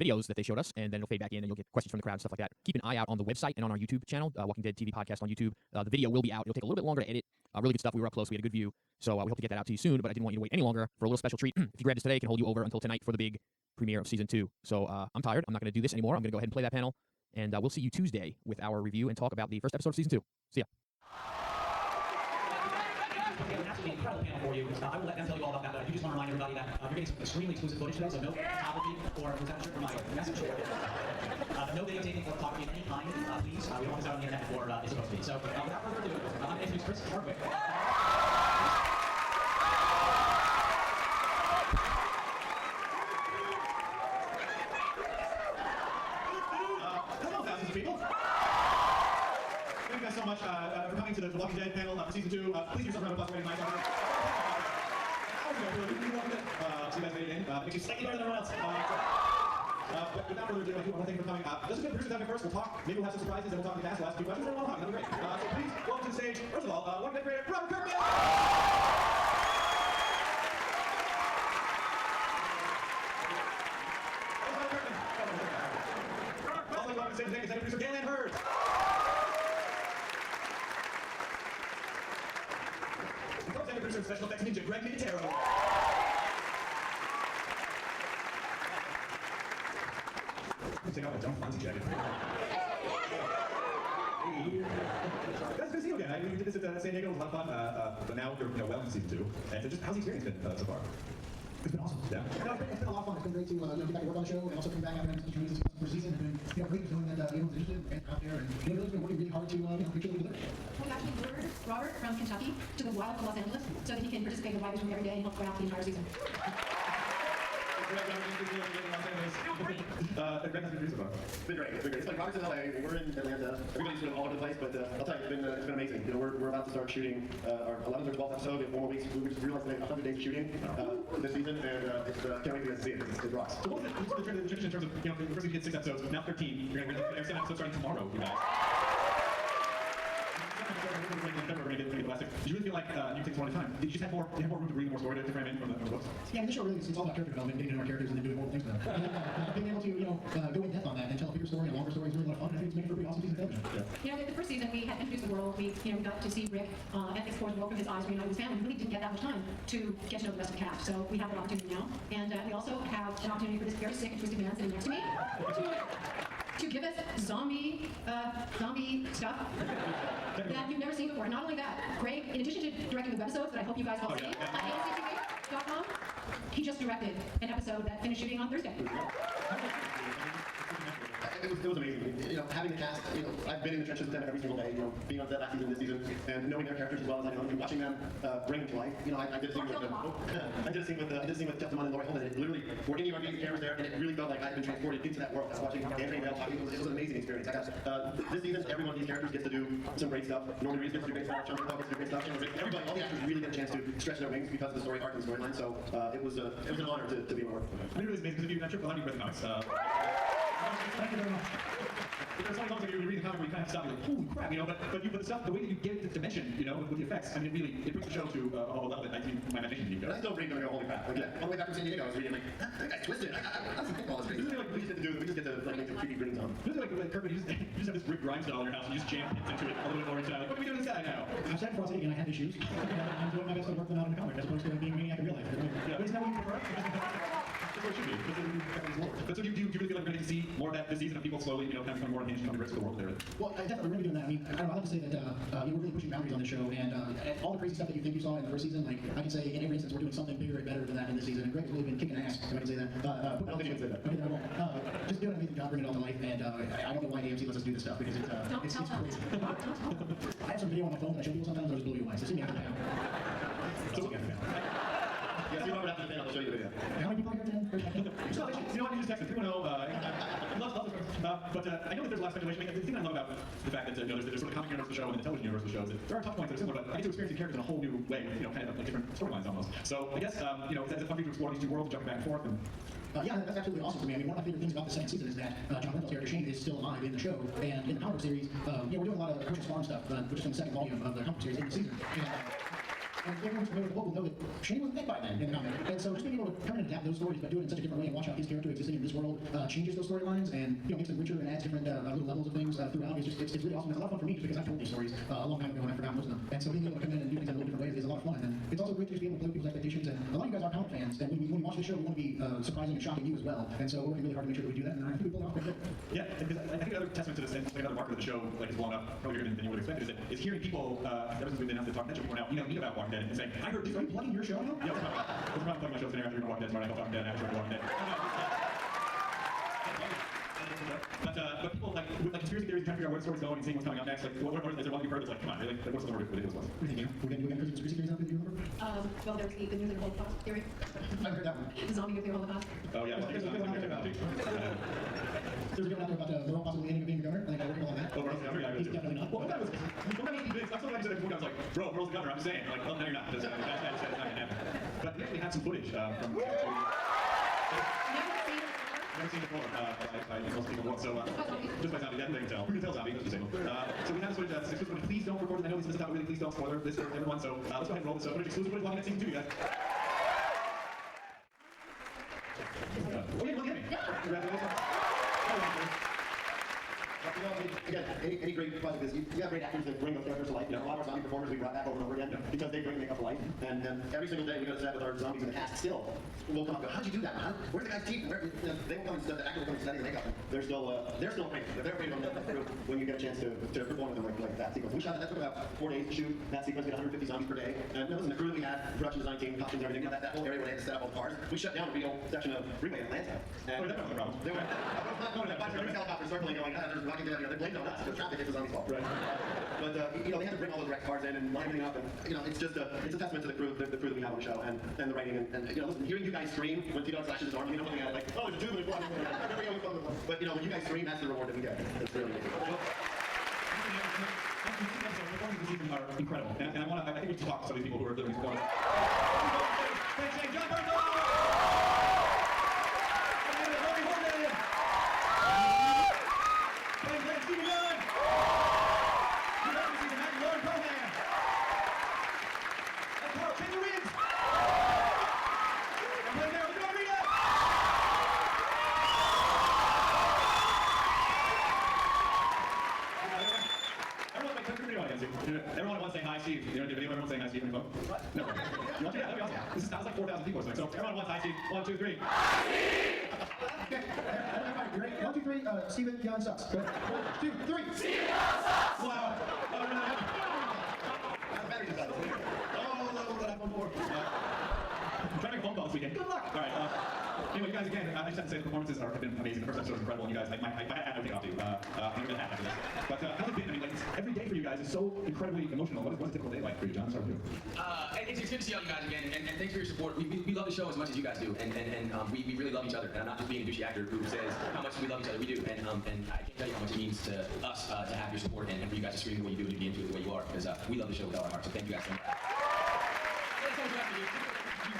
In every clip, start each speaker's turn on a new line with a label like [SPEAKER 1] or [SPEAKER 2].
[SPEAKER 1] videos that they showed us, and then it'll fade back in, and you'll get questions from the crowd and stuff like that. Keep an eye out on the website and on our YouTube channel, Walking Dead TV Podcast on YouTube. The video will be out. It'll take a little bit longer to edit. Really good stuff. We were up close. We had a good view. So we hope to get that out to you soon, but I didn't want you to wait any longer for a little special treat. If you grab this today, it can hold you over until tonight for the big premiere of Season 2. So I'm tired. I'm not going to do this anymore. I'm going to go ahead and play that panel, and we'll see you Tuesday with our review and talk about the first episode of Season 2. See ya.
[SPEAKER 2] We have an absolutely incredible panel for you. I will let them tell you all about that, but I do just want to remind everybody that you're getting some extremely exclusive footage today, so no photography or was that a shirt from my message? No videotaping or photography of any kind, please. We don't want this out on the internet before it's supposed to be. So without further ado, I'm going to introduce Chris Hardwick. Hello, thousands of people. Thank you guys so much for coming to the Walking Dead panel for Season 2. Please give yourself a round of applause for my cover. So you guys made it in. Makes you slightly better than everyone else. But without further ado, I do want to thank you for coming. Let's just get the producers having first. We'll talk. Maybe we'll have some surprises, and we'll talk in the past. We'll ask a few questions, and we'll talk. That'll be great. So please, welcome to the stage. First of all, Walking Dead creator, Robert Kirkman! Also, welcome to the stage today, executive producer Galen Hurd. Co-executive producer and special effects ninja Greg Nicotero. Take out my dumb fancy jacket. Hey. Guys, good to see you again. We did this at San Diego. It was a lot of fun. But now we're well into Season 2. And just how's the experience been so far? It's been awesome. Yeah. No, it's been a lot of fun. It's been great to get back to work on the show and also come back after such amazing for season. And great knowing that everyone's interested and out there. And really been working really hard to make sure we deliver.
[SPEAKER 3] We actually lured Robert from Kentucky to the wild of Los Angeles so that he can participate in the Writers' Room every day and help out the entire season.
[SPEAKER 2] Greg has been produced so far. It's been great. It's like Robert's in LA. We're in Atlanta. Everybody's sort of all over the place, but I'll tell you, it's been amazing. We're about to start shooting our 11th or 12th episode in 4 more weeks. We just realized we have 100 days of shooting this season, and can't wait for you guys to see it. It rocks. So what's the transition in terms of, the first we did 6 episodes, now 13. You're going to get 7 episodes starting tomorrow, you guys. Did you really feel like you take one at a time? Did you just have more room to breathe, more story to frame in from the books?
[SPEAKER 4] Yeah, the show really is all about character development, getting to know our characters and then doing more things with them. And being able to, go in depth on that and tell a bigger story, a longer story is really a lot of fun. I think it's making for a pretty awesome season of television.
[SPEAKER 3] The first season we had introduced the world. We got to see Rick and explore the world from his eyes, reunite with his family. We really didn't get that much time to get to know the rest of the cast. So we have that opportunity now. And we also have an opportunity for this very sick and twisted man sitting next to me to give us zombie stuff that you've never seen before. Not only that, Greg, in addition to directing the webisodes that I hope you guys all see on AMCTV.com, he just directed an episode that finished shooting on Thursday.
[SPEAKER 2] It was amazing. Having the cast, I've been in the trenches with them every single day, being on set last season, this season, and knowing their characters as well as I know them, watching them bring them to life. I did a scene with Jeff DeMond and Laurie Holden, and it literally, were any of our cameras there, and it really felt like I had been transported into that world. I was watching Anthony Bale talking. It was an amazing experience. This season, every one of these characters gets to do some great stuff. Norman Reedus gets to do great stuff. Sean Paul gets to do great stuff. Everybody, all the actors really get a chance to stretch their wings because of the story arc and the storyline. So it was an honor to be on board. I think it was amazing because if you that trip, we'll have you recognize. Thank you very much. There's some times you read the comic where you kind of stop and you're like, holy crap, but the stuff, the way that you get the dimension, with the effects, I mean, it brings the show to a whole level that my imagination can go. I still read them and go, holy crap. Like, on the way back from San Diego, I was reading, like, that guy's twisted. I don't think all this crazy. This is like, we just get to make the creepy green zone. This is like Kirby, you just have this Rick Grimes doll in your house and you just jam hits into it all the way over into it. What are we doing inside now?
[SPEAKER 4] I'm sad for and I had issues. I'm doing my best to work them out in the comic as opposed to being a maniac in real life.
[SPEAKER 2] Yeah, but isn't that what you prefer? That's what it should be. But so do you really feel like we're going to see more of that this season of people slowly, kind of becoming more unhinged and coming to grips with the world there?
[SPEAKER 4] Well, definitely, we're going to be doing that. I mean, I like to say that we're really pushing boundaries on this show, and all the crazy stuff that you think you saw in the first season, like, I can say in every instance we're doing something bigger and better than that in this season, and Greg's really been kicking ass, if I can say that.
[SPEAKER 2] I don't think you can say that.
[SPEAKER 4] Okay, then I won't. Just doing an amazing job bringing it all to life, and I don't know why AMC lets us do this stuff, because it's crazy. I have some video on my phone that I show people sometimes, I'll just blow you away, so see me after the panel.
[SPEAKER 2] So, yeah, so you know after the panel, I'll show you the video.
[SPEAKER 4] How many people are here today?
[SPEAKER 2] You know what, you just texted 310, love this. But I know that there's a lot of speculation. The thing I love about the fact that there's sort of the comic universe of the show and the television universe of the show is that there are tough points that are similar, but I get to experience the characters in a whole new way, kind of like different storylines almost. So I guess, it's fun for you to explore these two worlds, jumping back and forth. And
[SPEAKER 4] yeah, that's absolutely awesome for me. I mean, one of my favorite things about the second season is that John Reynolds' character Shane is still alive in the show, and in the comic book series, we're doing a lot of Herschel's Farm stuff, which is in the second volume of the comic book series in the season. And everyone's familiar with the book will know that Shane wasn't dead by then in the comic. And so just being able to come in and adapt those stories, but do it in such a different way and watch how his character existing in this world changes those storylines and makes them richer and adds different little levels of things throughout. It's really awesome. It's a lot of fun for me just because I've told these stories a long time ago and I've forgotten most of them. And so being able to come in and do things in a little different ways is a lot of fun. And it's also great to just be able to play with people's expectations. And a lot of you guys are comic fans, and when we watch the show, we want to be surprising and shocking you as well. And so we're working really hard to make sure that we do that, and I think we pull it off quite good.
[SPEAKER 2] Yeah, because I think another testament to this, and another marker that the show is blown up probably bigger than you would have expected, is hearing people, ever since we've been out to talk to before now, meet about Walking Dead and saying, I heard,
[SPEAKER 4] Are you plugging your show now?
[SPEAKER 2] yeah, we're probably plugging my show today after Walking Dead tomorrow night, Walking Dead after Walking Dead. But people like with conspiracy theories trying to figure out where the story's going and seeing what's coming up next. Like, what is there one you've heard that's like, come on, really? Like, what's the word with it was?
[SPEAKER 4] What do you think, We're getting conspiracy theories out there, do you remember?
[SPEAKER 3] Well, there's the nuclear holocaust theory,
[SPEAKER 4] I heard that one.
[SPEAKER 3] the zombie nuclear holocaust.
[SPEAKER 2] Oh yeah,
[SPEAKER 4] There's a good one out there about the Moreau possibly ending up being the governor. I think I'm working on that.
[SPEAKER 2] Oh, Merle's the governor? Yeah,
[SPEAKER 4] He's definitely not.
[SPEAKER 2] Well, that was convinced. I'm so glad you said it before. I was like, bro, Merle's the governor. I'm just saying. Like, well, no, you're not. That's said it's not gonna happen. But we actually have some footage from. Never seen it before. I most people won't. So just by zombie, that they can tell. We can tell zombie. That's just saying. So we have this footage. 6 footage. Please don't record it. I know this is not really. Please don't spoiler this for everyone. So let's go ahead and roll this footage. Exclusive footage. Walking Dead season 2, you guys. Oh, yeah, look at me. Congratulations. Again, any great project is, you have great actors that bring those characters to life. You know, a lot of our zombie performers we brought back over and over again because they bring makeup to life. And every single day we go to set with our zombies in the cast still. We'll come up and go, how'd you do that? Where's the guy's teeth? They will come and the actor will come and study the makeup. They're still afraid. They're afraid of them when you get a chance to perform with them like that sequence. We shot that took about 4 days to shoot. That sequence, we had 150 zombies per day. And listen, the crew that we had, production design team, costumes, everything, that whole area where they had to set up all the cars. We shut down a real section of freeway in Atlanta. And that was the problem. They were helicopters circling going, there's Walking Dead, they blamed on us. The traffic hit the zombies fault. Right. But they had to bring all those wrecked cars in and line everything up, and it's just it's a testament to the crew that we have on the show, and the writing, and listen, hearing you guys scream when T-Dog slashes his arm, looking at it like, oh, there's a tube in the but when you guys scream, that's the reward that we get. It's really amazing. Are incredible, and I think we should talk to some of these people who are literally supporting us. Thanks, John Burns! Everyone wants to say hi, Steve. You know, do a video of everyone saying hi, Steve, on your phone? What? No. You want to? Yeah, that'd be awesome. That was like 4,000 people. So everyone wants hi, Steve. 1, 2, 3. Hi, Steve! Okay. Everybody, you ready? 1, 2, 3. Steven Young sucks. 1, 2, 3. Steven Young sucks! Wow. I'm trying to make a phone call this weekend. Good luck! All right. Anyway, you guys, again, I just have to say the performances have been amazing. The first episode was incredible, and you guys, like, I had no take off to you. I'm going to have to this. But how's it been? I mean, like, every day for you guys is so incredibly emotional. What's a typical day like for you, John? Start with you.
[SPEAKER 5] It's good to see all you guys again, and thanks for your support. We love the show as much as you guys do, and we really love each other. And I'm not just being a douchey actor who says how much we love each other. We do, and I can't tell you how much it means to us to have your support and for you guys to scream the way you do and to be into it the way you are, because we love the show with all our hearts. So thank you guys so much.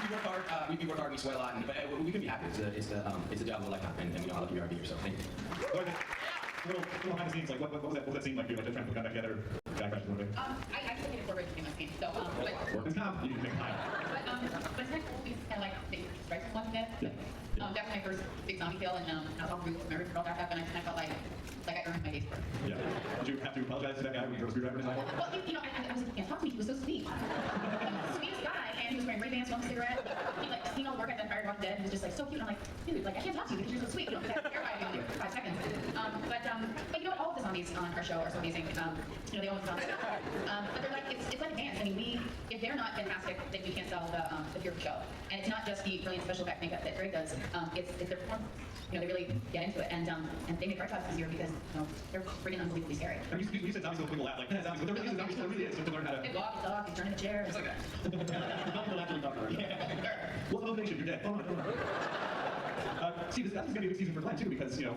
[SPEAKER 5] We work hard. We work hard. We sweat a lot, but we couldn't be happy. It's a job of a lifetime, and we know how lucky we are to be here. So thank you.
[SPEAKER 2] Little behind the scenes, like what was that scene like? You like trying to put that back together? Back a little bit.
[SPEAKER 6] I just think it's forward to my scene. So
[SPEAKER 2] work is comp. You need to make time.
[SPEAKER 6] but it's kind of cool. It's kind of like the strikes one bit. Definitely my first big zombie kill, and I was all through memories and all that stuff, and I felt like I earned my day's work.
[SPEAKER 2] Yeah. Did you have to apologize to that guy when you drove a screwdriver in his eye?
[SPEAKER 6] Well, I was like, he can't talk to me. He was so sweet. He was the sweetest guy, and he was wearing Ray-Bans, smoking a cigarette. He like seen all the work I'd done prior to Walking Dead, and he was just like so cute. And I'm like, dude, like I can't talk to you because you're so sweet. Because I terrified me for 5 seconds. But you know what? All of the zombies on our show are so amazing. They all zombies. But they're like it's like a dance. I mean, if they're not fantastic, then we can't sell the pure show. And it's not just the brilliant special effect makeup that Greg does. It's their performance. They really get into it, and they make our jobs easier because they're freaking unbelievably scary.
[SPEAKER 2] I mean, you said zombies, so people laugh like zombies, but there really is a zombie still really is. You have to learn how to.
[SPEAKER 6] They walk, they talk, they turn in the chair. It's like that.
[SPEAKER 2] People actually talk about it. What's the motivation? You're dead. Oh, no. See, this is going to be a big season for Glenn too, because Glenn.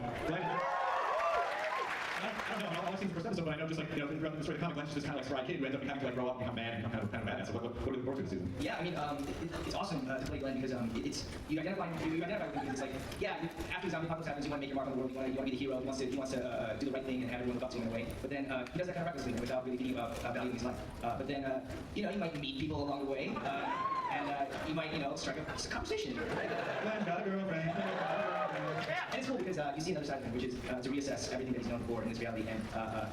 [SPEAKER 2] I don't know. I've seen the first episode, but I know just like throughout the story of the comic, Lance is just kind of like Spry Kid who ends up having to like grow up and become mad and become kind of badass. So what are the reports of the season?
[SPEAKER 7] Yeah, I mean, it's awesome to play Glenn because it's you identify with him because it's like, yeah, after the zombie apocalypse happens, you want to make your mark on the world, you want to be the hero, he wants to do the right thing and have everyone look up to him in a way. But then he does that kind of recklessly without really thinking about valuing his life. But then you might meet people along the way, and you might strike a conversation.
[SPEAKER 2] Glenn's got a girlfriend.
[SPEAKER 7] Yeah, and it's cool because you see another side of him, which is to reassess everything that he's known for in this reality, and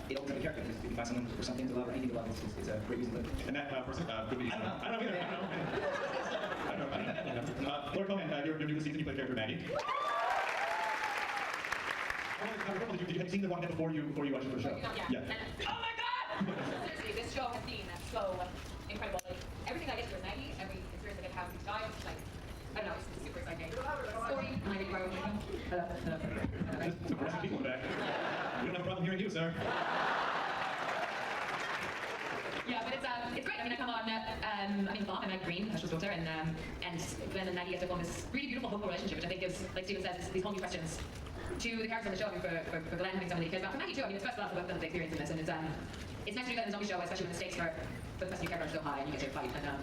[SPEAKER 7] it opens up a character. Because if you can find someone or something to love, anything to love, it's a great reason to live.
[SPEAKER 2] And that person could be. I don't know either. I don't know. Laura Coleman, you're new this season. You play the character Maggie. Did you have seen The Walking Dead before you watched the show?
[SPEAKER 8] Yeah. Oh my God! Seriously, this show has been so incredible. Like everything I get to with Maggie, every experience I get to have with each time, like I don't know, it's super exciting. Story, I get grow.
[SPEAKER 2] There's some awesome people in the back. We don't have a problem hearing you, sir.
[SPEAKER 8] Yeah, but it's great. I mean, I come on. I'm in the farm. I'm Maggie Green, special daughter, and Glenn and Maggie get to form this really beautiful, hopeful relationship, which I think gives, like Steven says, these whole new questions to the characters on the show. I mean, for Glenn having somebody he cares about, for Maggie too. I mean, it's first love for both of them, the experience in this, and it's nice to do that in a zombie show, especially when the stakes for the person you care about are so high and you get to fight. And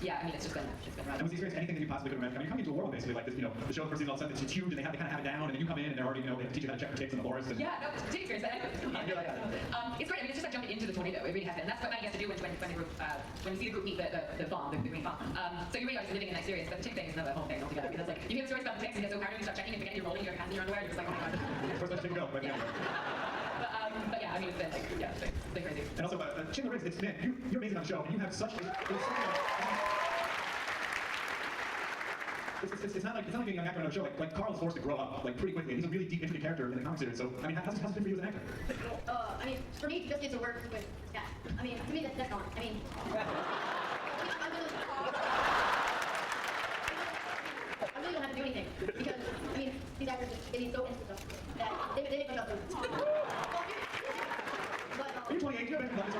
[SPEAKER 8] yeah, I mean, it's been right.
[SPEAKER 2] And was the experience anything that you possibly could imagine? I mean, coming into a world basically like this, the show first season all of a sudden it's huge and they kind of have it down, and then you come in and they're already, they teach you how to check for ticks in the forest. And
[SPEAKER 8] yeah, no, it's a experience. It's great. I mean, it's just like jumping into the tornado. It really has been. That's what Maggie has to do when you see the group meet the farm, the green farm. So you realize you're living in that experience, but the tick thing is another whole thing altogether. Because like you hear stories about the ticks and you get so paranoid, you start checking and forgetting you're rolling your hands in your underwear. You're just like, oh my God.
[SPEAKER 2] First let's take a go. But
[SPEAKER 8] yeah, I mean, it's been like, yeah, it's been crazy.
[SPEAKER 2] And also, Chandler Riggs, you're amazing on the show, and you have such it's not like being an actor on a show. Like Carl is forced to grow up like pretty quickly. He's a really deep, intricate character in the comic series. So I mean, how's it been for you as an actor?
[SPEAKER 9] I mean, for me, just get to work with this guy. I mean, to me, that's not. I mean, I really don't have to do anything because I mean, these actors they need so into stuff that they make myself do.
[SPEAKER 2] Are you 28? You have anything like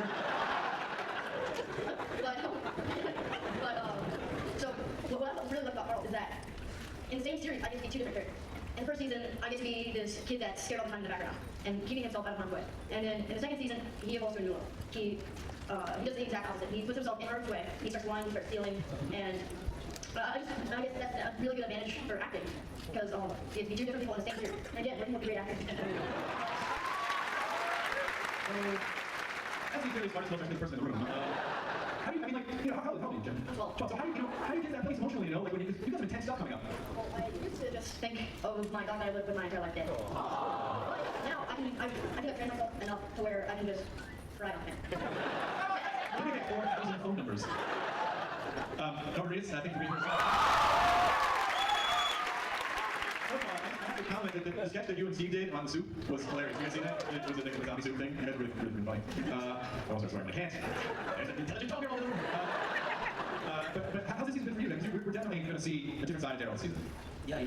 [SPEAKER 9] so what I really like about Carl is that in the same series, I get to be two different characters. In the first season, I get to be this kid that's scared all the time in the background and keeping himself out of harm's way. And then in the second season, he evolves to a new role. He does the exact opposite. He puts himself in harm's way. He starts lying, he starts stealing, and I guess that's a really good advantage for acting because if you do different people in the same series, and again, working with great actors.
[SPEAKER 2] That's the very smartest, most active person in the room. How do you, I mean, like, how old are you, Jen? 12. So how do you get to that place emotionally, like when you've got some intense stuff coming up?
[SPEAKER 9] Well, I used to just think of my dog that I lived with my entire life dead. But now I think I've trained myself enough to where I can just cry on him.
[SPEAKER 2] Let me get 4,000 phone numbers. Over is, I think the comment that the sketch that you and Steve did on the soup was hilarious. You guys see that? It was a zombie soup thing. You guys really funny. I won't start swearing. I can't. There's an intelligent 12-year-old in the room. But how's this season been for you then? Because we're definitely going to see a different side of Daryl this season.
[SPEAKER 10] Yeah, the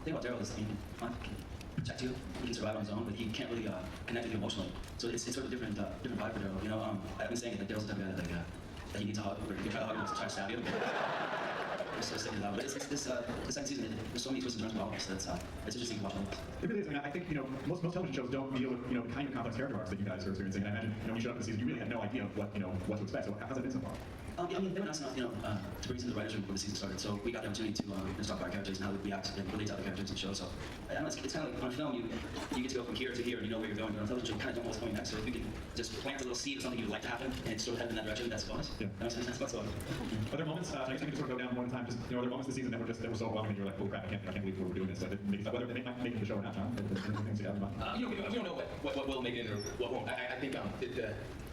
[SPEAKER 10] thing about Daryl is he can protect you, he can survive on his own, but he can't really connect with you emotionally. So it's sort of different vibe for Daryl. I've been saying that Daryl's the type of guy that you need to hug, or you try to hug him to try to stab you. So but it's this second season, there's so many twists and turns about all so it's interesting to watch all this.
[SPEAKER 2] It really is. I mean, I think, most television shows don't deal with, the kind of complex character arcs that you guys are experiencing. And I imagine, when you showed up this season, you really had no idea of what to expect. So how's that been so far?
[SPEAKER 10] I mean, they were nice enough, to bring us into the writers' room before the season started. So we got the opportunity to talk about our characters and how they react and relate to other characters in the show. So I don't know, it's kind of like on film, you get to go from here to here and you know where you're going. But on television, you kind of don't know what's coming next. So if you can just plant a little seed of something you'd like to happen and it's sort of headed in that direction, that's a bonus. Yeah. That's what's bonus.
[SPEAKER 2] Are there moments, I guess we can sort of go down one time, just, are there moments this season that were so overwhelming that you're like, oh crap, I can't believe we're doing this. Whether they might make the show or not, John? Things you have in mind?
[SPEAKER 5] We don't know what will make it or what won't. I think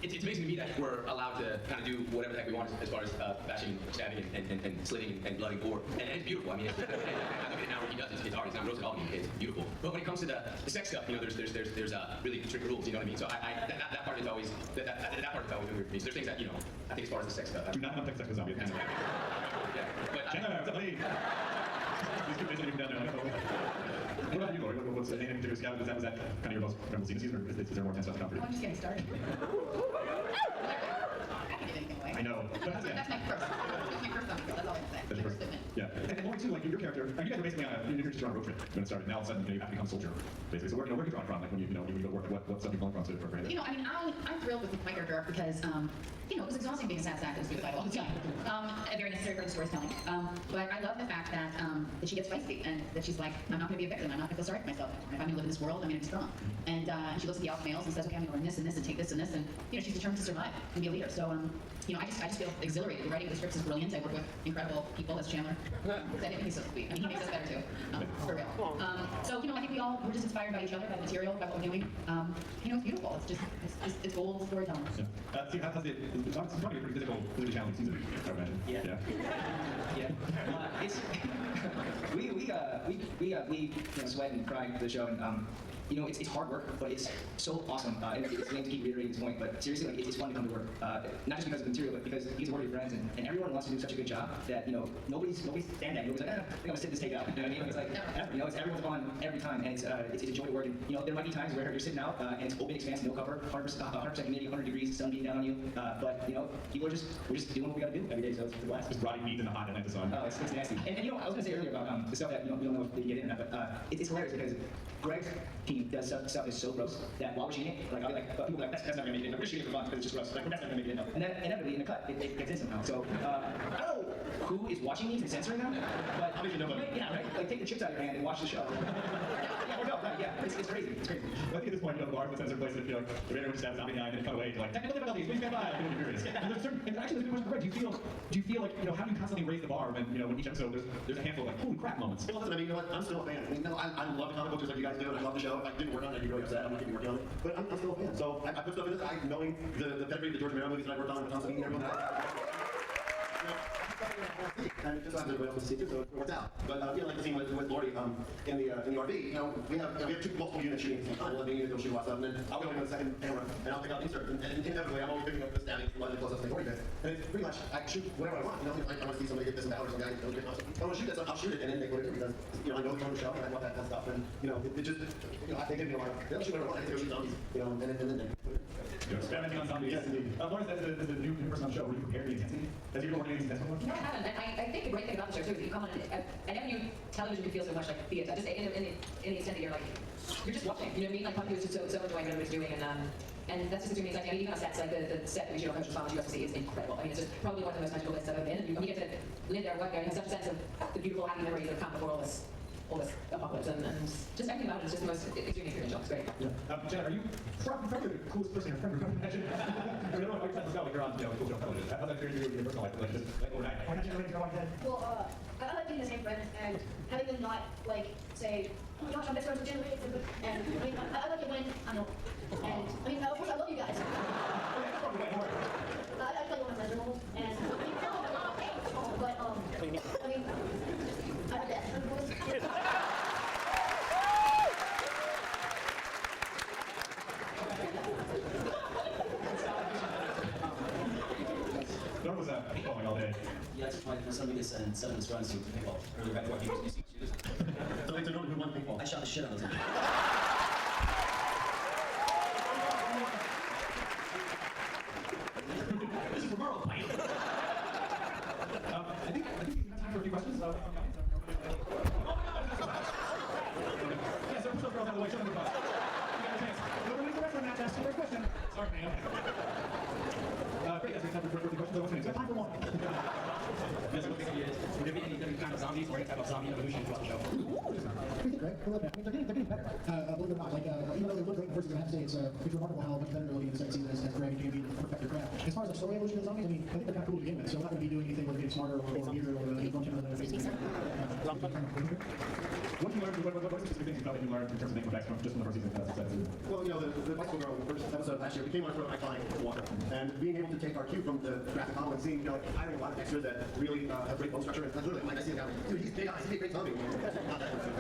[SPEAKER 5] it's amazing to me that we're allowed to kind of do whatever the heck we want as far as bashing, stabbing, and slitting and blooding gore. And it's beautiful. I mean, I look at it now what he does. It's art. It's not gross at all. I mean, it's beautiful. But when it comes to the sex stuff, there's really strict rules. You know what I mean? So that part is always that part is always weird for me. So there's things that I think as far as the sex stuff.
[SPEAKER 2] Do not have sex with zombies.
[SPEAKER 5] Yeah. But
[SPEAKER 2] Chandler, somebody. These two basically down there. What about you, Lori? What's the name of your scout? Was that kind of your most memorable season, or is there more intense stuff to come for you?
[SPEAKER 6] I'm just getting started. I can give anything away.
[SPEAKER 2] I know.
[SPEAKER 6] That's my first. That's my first one. That's all I can say.
[SPEAKER 2] That's your
[SPEAKER 6] First
[SPEAKER 2] first.
[SPEAKER 6] statement.
[SPEAKER 11] Yeah, and Laurie too, like your character, I mean, you guys were basically on a, you're just on a road trip when it started. Now all of a sudden, you have to become a soldier, basically. So where you drawing from? Like when you go to work, what stuff you going from to prepare that?
[SPEAKER 6] You know, I mean, I'm thrilled with my character arc because, you know, it was exhausting being a sad sack that was being fight all the time. And very necessary for the storytelling. But I love the fact that she gets feisty and that she's like, I'm not going to be a victim. I'm not going to feel sorry for myself. If I'm going to live in this world, I'm going to be strong. And she looks at the alpha males and says, okay, I'm going to learn this and this and take this and this. And, you know, she's determined to survive and be a leader. So, you know, I just feel exhilarated. The writing of the scripts is brilliant. I work with incredible people as Chandler. I think he's so sweet. I mean, he makes us better too. For real. So, you know, I think we're just inspired by each other, by the material, by what we're doing. You know, it's beautiful. It's gold storytelling.
[SPEAKER 11] Yeah. See, how's it's probably a pretty physical challenge season, I would imagine.
[SPEAKER 7] Yeah. It's we you know, sweat and cry for the show, and you know, it's hard work, but it's so awesome. And it's going to keep reiterating this point, but seriously, like, it's fun to come to work. Not just because of the material, but because you get to work with your friends, and everyone wants to do such a good job that, you know, nobody's stand at. Nobody's like, I think I'm gonna sit this take out. You know what I mean? It's like, you know, it's everyone's fun every time, and it's a joy to work. And you know, there might be times where you're sitting out and it's open expanse, no cover, 100% humidity, 100 degrees, sun beating down on you. But you know, we're just doing what we got to do every day. So it's a blast.
[SPEAKER 11] Just rotting meat in the hot at night, the sun.
[SPEAKER 7] Oh, it's nasty. And you know, I was gonna say earlier about the stuff that, you know, we don't know if they can get in or not, but it's hilarious because Greg's team does stuff is so gross that while we're shooting it, like I'll be like, people are like, that's not gonna make it in. We're just shooting it for fun because it's just gross. Like, that's not gonna make it in. And then inevitably in the cut, it gets in somehow. So I don't know who is watching these and censoring them, but
[SPEAKER 2] How did you know about it?
[SPEAKER 7] yeah, right. Like take the chips out of your hand and watch the show. Yeah, or no, right? Yeah, it's crazy. It's crazy.
[SPEAKER 11] Well, I think at this point, you know, the bars, the censor place, if you like, if anyone just has zombie behind and cut away to like, technical difficulties, please stand by, and you'll be furious. And there's certain, and actually, there's a good question for Greg. Do you feel like, you know, how do you constantly raise the bar when, you know, in each episode there's a handful of like, holy crap moments?
[SPEAKER 2] Well, listen, I mean, you know what? I'm still a fan. I mean, no, I love the comic books just like you guys do, and I love the show. If I didn't work on it, I'd be really upset. I'm not keeping working on it. But I'm still a fan. So I put stuff in this. Knowing the pedigree of the George Romero movies that I worked on with Tom Savini and everyone and just have everybody else to see too, so it works out. But you know, like the scene with Laurie in the RV, you know, we have multiple units shooting at the same time. We'll have me go shoot lots of them, and then I'll go in with a second camera and I'll pick up inserts. And inevitably, I'm always picking up the stabbing from other close-ups like Laurie did. And it's pretty much I shoot whatever I want. You know, I want to see somebody get this or some guy get awesome. I want to shoot this, I'll shoot it and then make whatever because you know I know the show and I want that kind of stuff. And you know, it just you know, they give me a lot. They'll shoot whatever I want. I can go shoot zombies. You know, and then.
[SPEAKER 11] Experimenting on zombies. Yes, indeed. Laurie, as the new person on the show, were you prepared the intensity? Have you been working on these intense ones?
[SPEAKER 8] No, I haven't. And I think the great thing about the show too is that you come on and I never knew television could feel so much like theater. Just in the extent that you're like, you're just watching. You know what I mean? Like Puppy was just so enjoying what everybody's doing, and that's just extremely exciting. I mean, even on sets, like the set that we shoot on Coach's Farm, you have to see is incredible. I mean, it's just probably one of the most magical places I've ever been. And you get to live there, work there, and have such a sense of the beautiful, happy memories that come before all this apocalypse, and just everything about it is just the most extremely experiential. It's great.
[SPEAKER 11] Yeah. Jenna, are you probably the coolest person in your friend group? I imagine. I don't know if I can tell like you're on, you know, cool show television. How's that experience in your personal life? Like just like overnight? Why not you go like that?
[SPEAKER 9] Well, I like being the same friends and having them not like say, oh my gosh, I'm best friends with Jenna Lee. And I mean, I like it when I know. And I mean, of course, I love you guys. I tell you what my friends are old, and but I mean, I like that.
[SPEAKER 11] Norm was paintballing all day.
[SPEAKER 10] Yeah, I took my son Lucas and 7 of his friends to paintball. Earlier back to what he was used to.
[SPEAKER 2] So like to know who won paintball.
[SPEAKER 10] I shot the shit out of him.
[SPEAKER 11] This is Romero fight. I think we have time for a few questions. Yeah, so push those girls out of the way. Show them the bus. You got a chance. No, release the rest of the match. Ask the first question. Sorry, man. Great, that's time for 40 questions. What's the next? Time for one. Yes, what do you think it is? Would there be any kind of zombies or any type of zombie evolution throughout the show?
[SPEAKER 4] Pretty good, right? I mean, they're getting better. Believe it or not, like, even though they look great in the first season, I have to say it's remarkable how much better they're looking in the second season as Greg and Jamie perfect their craft. As far as the story evolution of the zombies, I mean, I think they're kind of cool to begin with, so I'm not going to be doing anything where they're getting smarter or weirder or a bunch of other things.
[SPEAKER 11] What did you learn? What are the specific things you felt like you learned in terms of making effects from just from the first season?
[SPEAKER 2] Well, you know, the bicycle girl in the first episode last year became one of our iconic water. And being able to take our cue from the graphic novel and seeing, you know, like, hiring a lot of extras that really have great bone structure. And literally, like, I see the guy, dude, he's big eyes, he'd be a great zombie.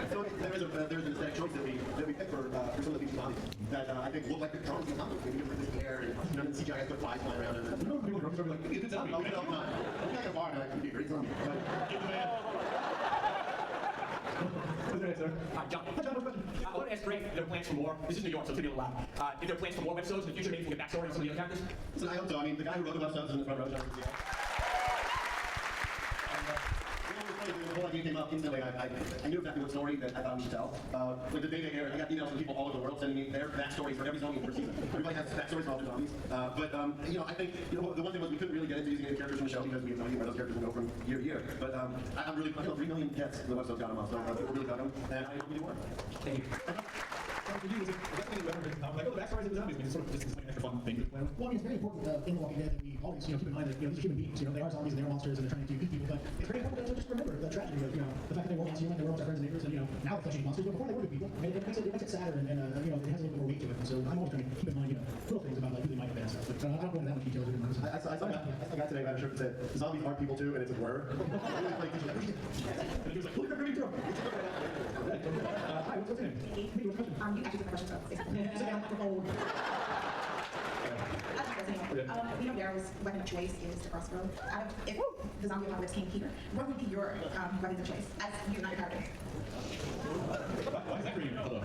[SPEAKER 2] So there is an aesthetic choice that we picked for some of the feature zombies that I think look like the drawings of zombies. Maybe different in the air and, you know, the CGI has put flies flying around. And
[SPEAKER 11] people in the grocery store like, look at the zombie.
[SPEAKER 2] I'll be all the time. I'm like a bar and I can be a great zombie.
[SPEAKER 11] Give the man. What's your name, sir?
[SPEAKER 5] John.
[SPEAKER 11] Hi, John. What's your question?
[SPEAKER 5] I want to ask Greg if there are plans for more. This is New York, so it's going to be a lot. If there are plans for more webisodes in the future, maybe we can get backstory on some of the other characters.
[SPEAKER 2] So I hope so. I mean, the guy who wrote the websites is in the front row, John. before the game came up, instantly I knew exactly what story that I thought we should tell. Like the day they aired, I got emails from people all over the world sending me their backstories for every zombie in the first season. Everybody has backstories for all their zombies. You know, I think the one thing was we couldn't really get into using any characters from the show because we have no idea where those characters will go from year to year. But I'm really, I know 3 million hits the website's got them up, so people really got them, and I hope we do more.
[SPEAKER 11] Thank you. For you, is it definitely relevant to like, oh, the backstories of the zombies? I mean, it's sort of just like an extra fun thing to play with.
[SPEAKER 4] Well, I mean, it's very important in The Walking Dead that we always, keep in mind that, these are human beings. They are zombies and they are monsters and they're trying to eat people. But it's very important to just remember the tragedy of, the fact that they were once human, they were once our friends and neighbors, and, now they're flesh-eating monsters. But before they were good people, it makes it sadder and it has a little bit more weight to it. And so I'm always trying to keep in mind, little things about who they might have been and stuff. But I don't go into that much detail.
[SPEAKER 2] I saw a guy today who had a shirt that said, zombies aren't people too, and it's a word.
[SPEAKER 11] And he was like, look at me through. Hi, what's your name?
[SPEAKER 6] You actually took the question from Daryl's weapon of choice is the crossbow. If the zombie apocalypse came here, what would be your weapons of choice as you're not a character?
[SPEAKER 11] Why is that for you? Hello.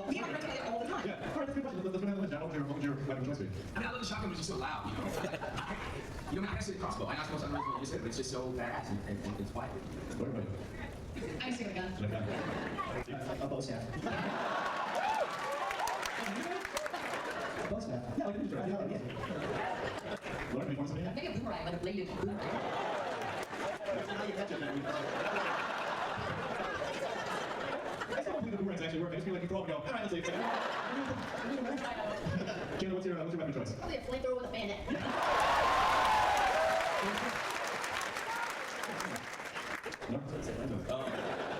[SPEAKER 6] We have recommended it all the time.
[SPEAKER 11] Yeah, all right, that's a good question. Let's go down the list. What would your weapon of choice be?
[SPEAKER 5] I mean, I love the shotgun, but it's just so loud, you know? You know, I say the crossbow. I know it's most unreasonable what you said, but it's just so badass and it's quiet.
[SPEAKER 11] What about you?
[SPEAKER 3] I'm still a gun.
[SPEAKER 4] A bow staff. A bow staff.
[SPEAKER 11] Yeah, like a neutral. Yeah. Lauren, you want something?
[SPEAKER 8] Maybe a boomerang, like a bladed boomerang.
[SPEAKER 2] How you catch it, man?
[SPEAKER 11] I still don't believe the boomerangs actually work. I just feel like you throw them and go, all right, let's see. Jayla, what's your weapon of choice?
[SPEAKER 9] Probably a flamethrower with a bayonet.
[SPEAKER 11] No?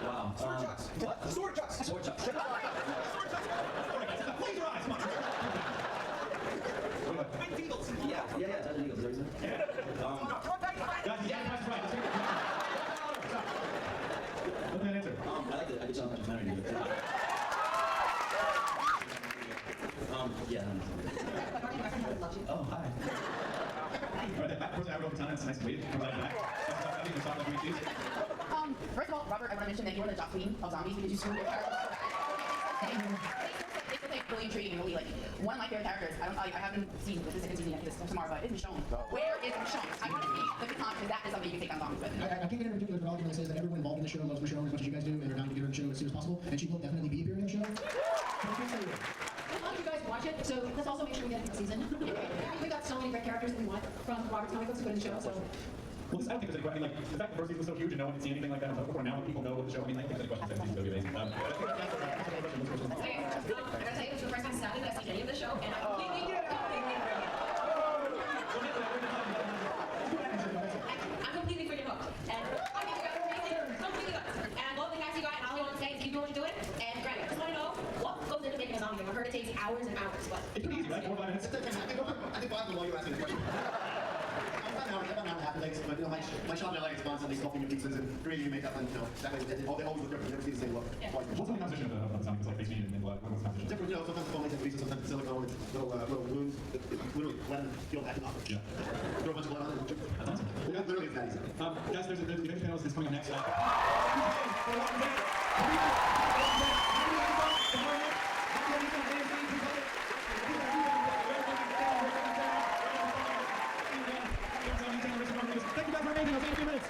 [SPEAKER 10] Wow.
[SPEAKER 11] Sword chucks. What? Sword chucks.
[SPEAKER 10] Sword chucks.
[SPEAKER 11] Sword chucks. All right, guys, close your eyes. Come on. Twin Eagles.
[SPEAKER 10] Yeah, Twin Eagles. Is that what you said?
[SPEAKER 11] Guys, you got the price right. Let's take it. What's that answer?
[SPEAKER 10] I like the John documentary. Yeah. Oh, hi.
[SPEAKER 11] All right, that person I wrote time. It's nice to meet you. Come right back.
[SPEAKER 6] First of all, Robert, I want to mention that you are the Jock Queen of zombies because you screwed your character so bad. They still think really intriguing and really like one of my favorite characters. I haven't seen the second season yet because tomorrow, but it's Michonne. Where is Michonne? I want to see the Baton because that is something you can take on zombies with.
[SPEAKER 4] I can't get into particular chronology that says that everyone involved in the show loves Michonne as much as you guys do, and they're dying to get her in the show as soon as possible. And she will definitely be appearing in the show.
[SPEAKER 3] I'd love you guys watch it, so let's also make sure we get a season. We got so many great characters that we want from Robert's comic books to put in the show, so.
[SPEAKER 11] Well, I don't think there's any question. I mean, like, the fact that the first season was so huge and no one had seen anything like that before, now when people know what the show, I mean, I think there's any question. Second season is going to be amazing.
[SPEAKER 8] I'm gonna tell you, this is the first time Saturday that I've seen any of the show, and I completely freaking hooked. And I think you guys are amazing, completely hooked. And I love the cast you got, and all I want to say is keep doing what you're doing. And Greg, I just want to know what goes into making a zombie game. I heard it takes hours and hours, but
[SPEAKER 11] it's pretty easy, right? 4 or 5 minutes.
[SPEAKER 2] I think 5 while you're asking the question. About an hour and a half it takes, but my shop in LA is constantly sculpting new pizzas and creating new makeup, and that way they always look different. You never see the same look.
[SPEAKER 11] What's the composition of the zombie? It's like face paint and blood. What's the composition?
[SPEAKER 2] Different, sometimes it's foam latex pieces, sometimes it's silicone, it's little wounds. It's literally let them feel back and off.
[SPEAKER 11] Yeah.
[SPEAKER 2] Throw a bunch of blood on it.
[SPEAKER 11] That's awesome.
[SPEAKER 2] Literally, it's that easy.
[SPEAKER 11] Guys, there's the event panels is coming up next. Thank you guys for making us. 8 minutes.